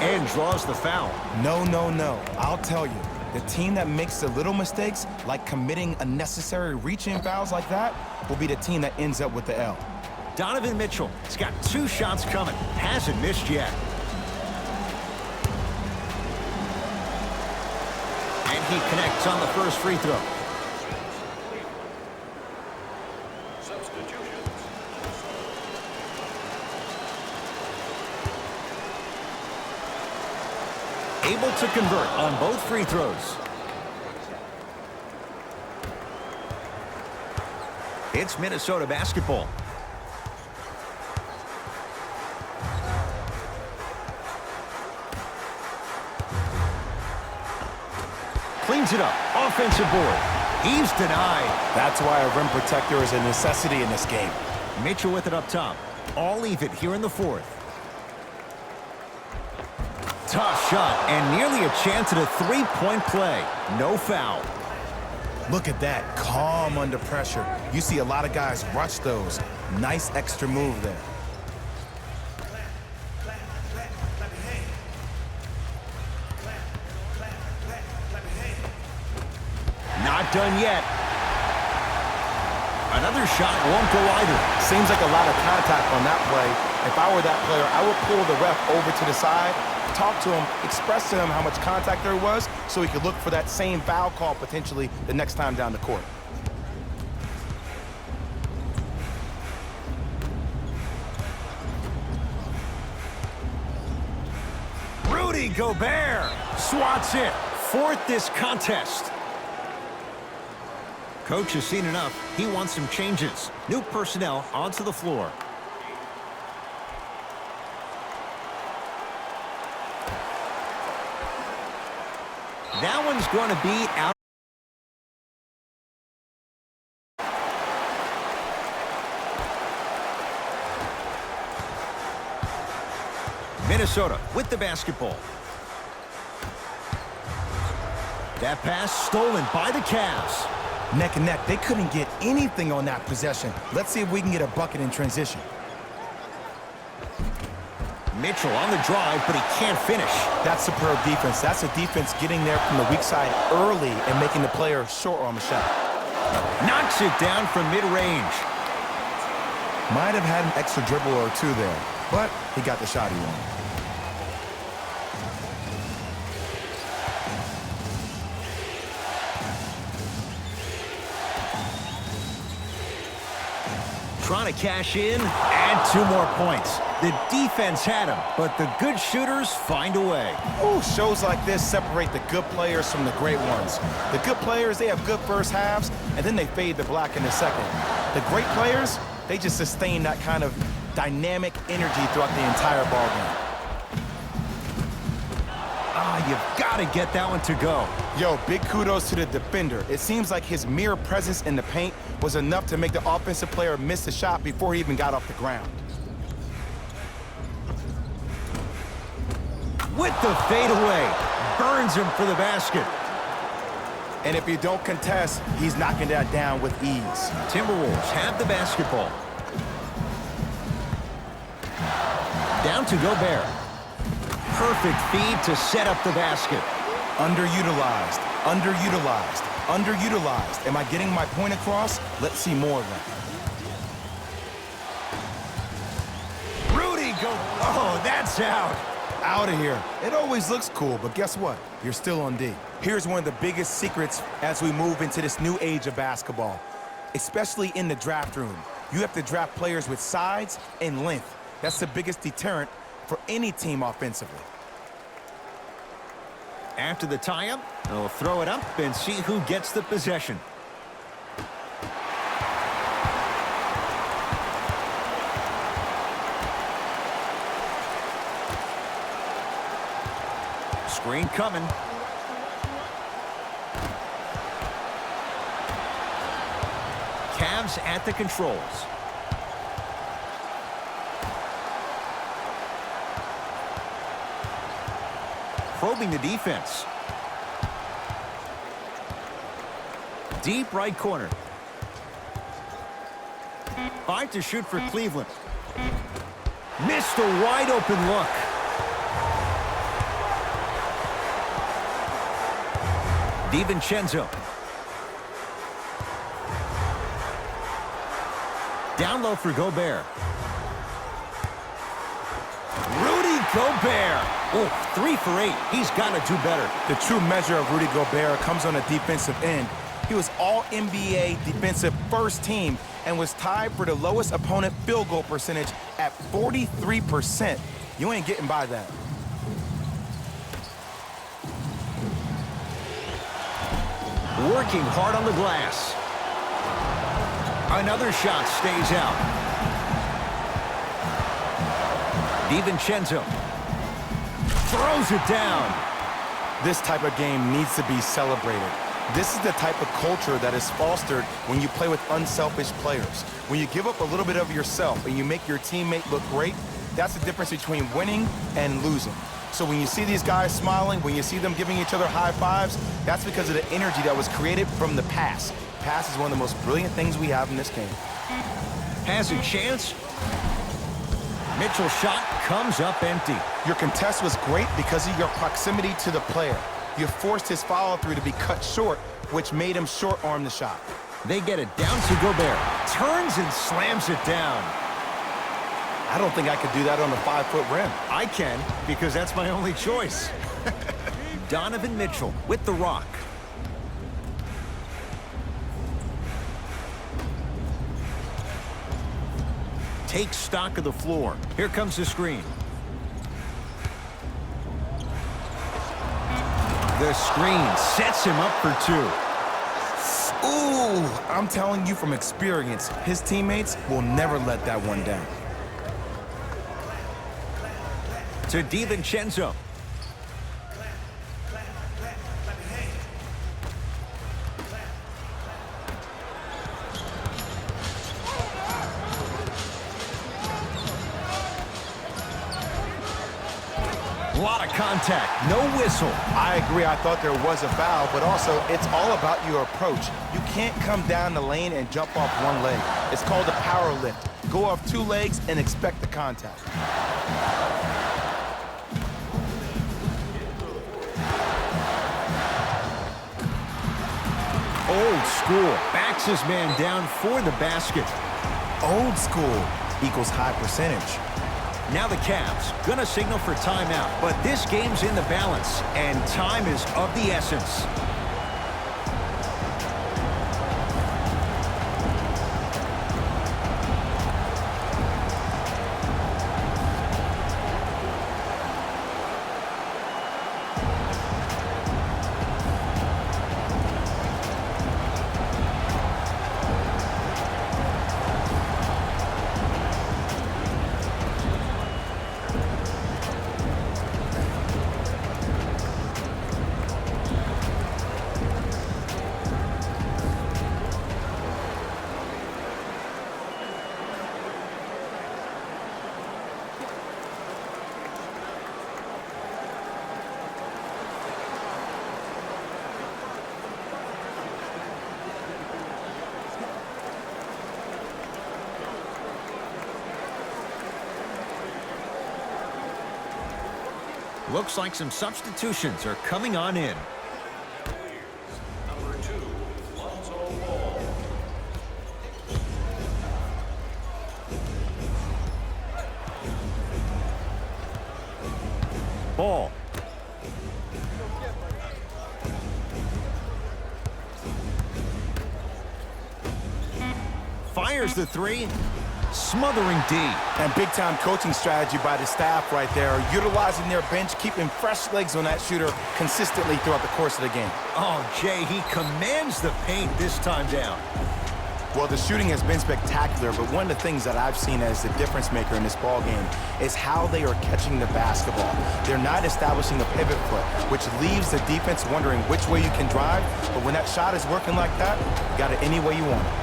And draws the foul. No, no, no. I'll tell you, the team that makes the little mistakes, like committing unnecessary reach-in fouls like that, will be the team that ends up with the L. Donovan Mitchell has got 2 shots coming. Hasn't missed yet. He connects on the first free throw. Substitutions. Able to convert on both free throws. It's Minnesota basketball. Cleans it up. Offensive board. He's denied. That's why a rim protector is a necessity in this game. Mitchell with it up top. All even here in the fourth. Tough shot and nearly a chance at a three-point play. No foul. Look at that. Calm under pressure. You see a lot of guys rush those. Nice extra move there. Not done yet. Another shot won't go either. Seems like a lot of contact on that play. If I were that player, I would pull the ref over to the side, talk to him, express to him how much contact there was so he could look for that same foul call potentially the next time down the court. Rudy Gobert swats it. Fourth this contest. Coach has seen enough. He wants some changes. New personnel onto the floor. That one's going to be out. Minnesota with the basketball. That pass stolen by the Cavs. Neck and neck, they couldn't get anything on that possession. Let's see if we can get a bucket in transition. Mitchell on the drive, but he can't finish. That's superb defense. That's a defense getting there from the weak side early and making the player short arm a shot. Knocks it down from mid-range. Might have had an extra dribble or two there, but he got the shot he wanted. Trying to cash in, and 2 more points. The defense had him, but the good shooters find a way. Ooh, shows like this separate the good players from the great ones. The good players, they have good first halves, and then they fade to black in the second. The great players, they just sustain that kind of dynamic energy throughout the entire ballgame. You've got to get that one to go. Yo, big kudos to the defender. It seems like his mere presence in the paint was enough to make the offensive player miss the shot before he even got off the ground. With the fadeaway, burns him for the basket. And if you don't contest, he's knocking that down with ease. Timberwolves have the basketball. Down to Gobert. Perfect feed to set up the basket. Underutilized, underutilized, underutilized. Am I getting my point across? Let's see more of that. Rudy go. Oh, that's out. Out of here. It always looks cool, but guess what? You're still on D. Here's one of the biggest secrets as we move into this new age of basketball, especially in the draft room. You have to draft players with size and length. That's the biggest deterrent for any team offensively. After the tie-up, they'll throw it up and see who gets the possession. Screen coming. Cavs at the controls. Probing the defense. Deep right corner. 5 to shoot for Cleveland. Missed a wide open look. DiVincenzo. Down low for Gobert. Rudy Gobert. Oh, 3 for 8. He's got to do better. The true measure of Rudy Gobert comes on the defensive end. He was all-NBA defensive first team and was tied for the lowest opponent field goal percentage at 43%. You ain't getting by that. Working hard on the glass. Another shot stays out. DiVincenzo throws it down. This type of game needs to be celebrated. This is the type of culture that is fostered when you play with unselfish players. When you give up a little bit of yourself and you make your teammate look great, that's the difference between winning and losing. So when you see these guys smiling, when you see them giving each other high fives, that's because of the energy that was created from the pass. Pass is one of the most brilliant things we have in this game. Has a chance. Mitchell's shot comes up empty. Your contest was great because of your proximity to the player. You forced his follow-through to be cut short, which made him short-arm the shot. They get it down to Gobert. Turns and slams it down. I don't think I could do that on a 5-foot rim. I can, because that's my only choice. Donovan Mitchell with the rock. Takes stock of the floor. Here comes the screen. The screen sets him up for 2. Ooh, I'm telling you from experience, his teammates will never let that one down. To DiVincenzo. A lot of contact, no whistle. I agree, I thought there was a foul, but also it's all about your approach. You can't come down the lane and jump off one leg. It's called a power lift. Go off two legs and expect the contact. Old school backs his man down for the basket. Old school equals high percentage. Now the Cavs gonna signal for timeout, but this game's in the balance, and time is of the essence. Looks like some substitutions are coming on in. Number 2, Lonzo Ball. Ball. Fires the three. Smothering D. And big-time coaching strategy by the staff right there, utilizing their bench, keeping fresh legs on that shooter consistently throughout the course of the game. Oh, Jay, he commands the paint this time down. Well, the shooting has been spectacular, but one of the things that I've seen as the difference maker in this ball game is how they are catching the basketball. They're not establishing a pivot foot, which leaves the defense wondering which way you can drive, but when that shot is working like that, you got it any way you want it.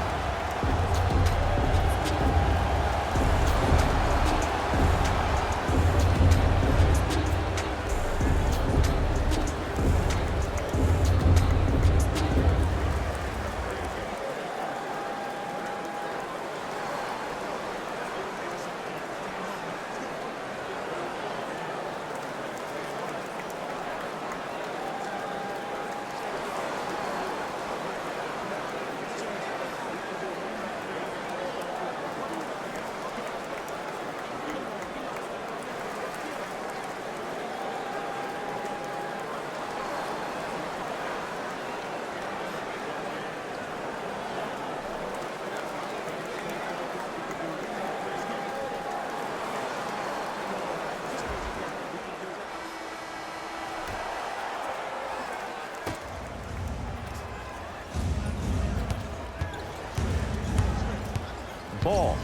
Ball.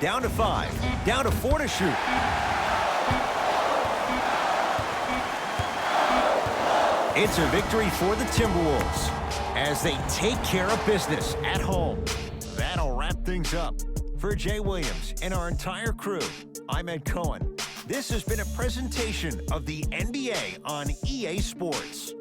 Down to 5. Down to 4 to shoot. It's a victory for the Timberwolves as they take care of business at home. That'll wrap things up. For Jay Williams and our entire crew, I'm Ed Cohen. This has been a presentation of the NBA on EA Sports.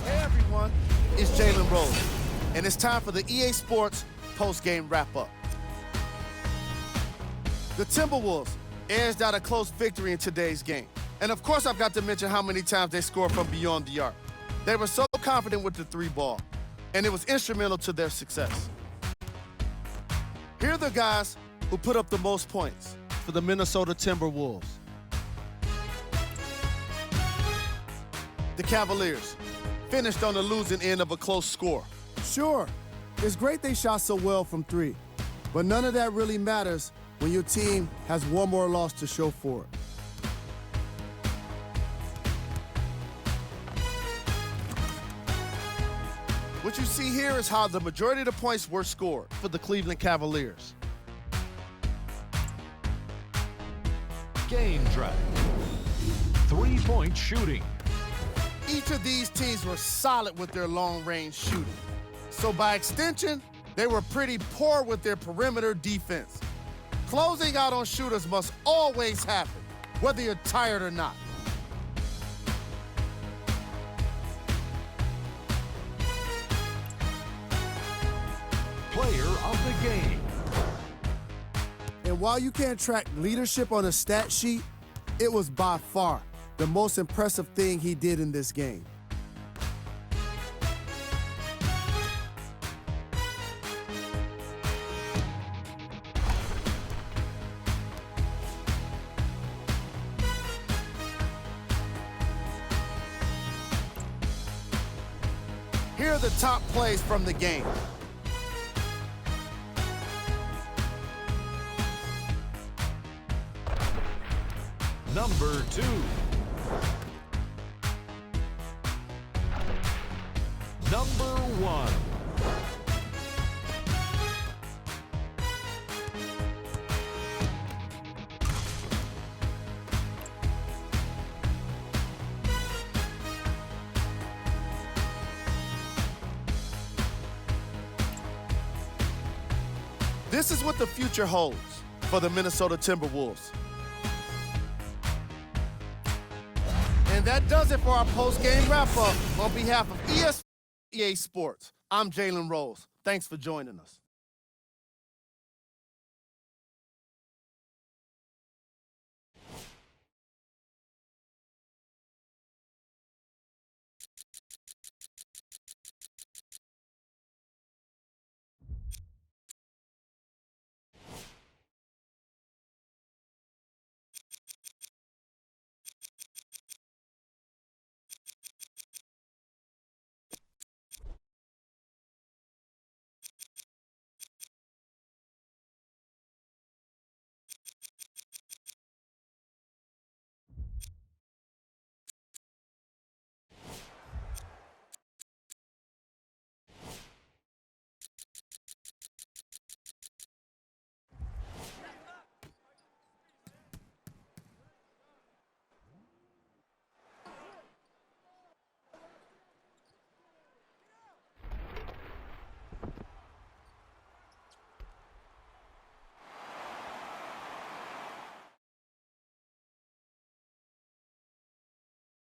Hey everyone, it's Jalen Rose, and it's time for the EA Sports post-game wrap-up. The Timberwolves edged out a close victory in today's game. And of course, I've got to mention how many times they scored from beyond the arc. They were so confident with the three ball, and it was instrumental to their success. Here are the guys who put up the most points for the Minnesota Timberwolves. The Cavaliers finished on the losing end of a close score. Sure, it's great they shot so well from three, but none of that really matters when your team has one more loss to show for it. What you see here is how the majority of the points were scored for the Cleveland Cavaliers. Game track. 3-point shooting. Each of these teams were solid with their long-range shooting. So by extension, they were pretty poor with their perimeter defense. Closing out on shooters must always happen, whether you're tired or not. Player of the game. And while you can't track leadership on a stat sheet, it was by far the most impressive thing he did in this game. Here are the top plays from the game. Number 2. Number 1. This is what the future holds for the Minnesota Timberwolves. And that does it for our post-game wrap-up. On behalf of EA Sports, I'm Jalen Rose. Thanks for joining us.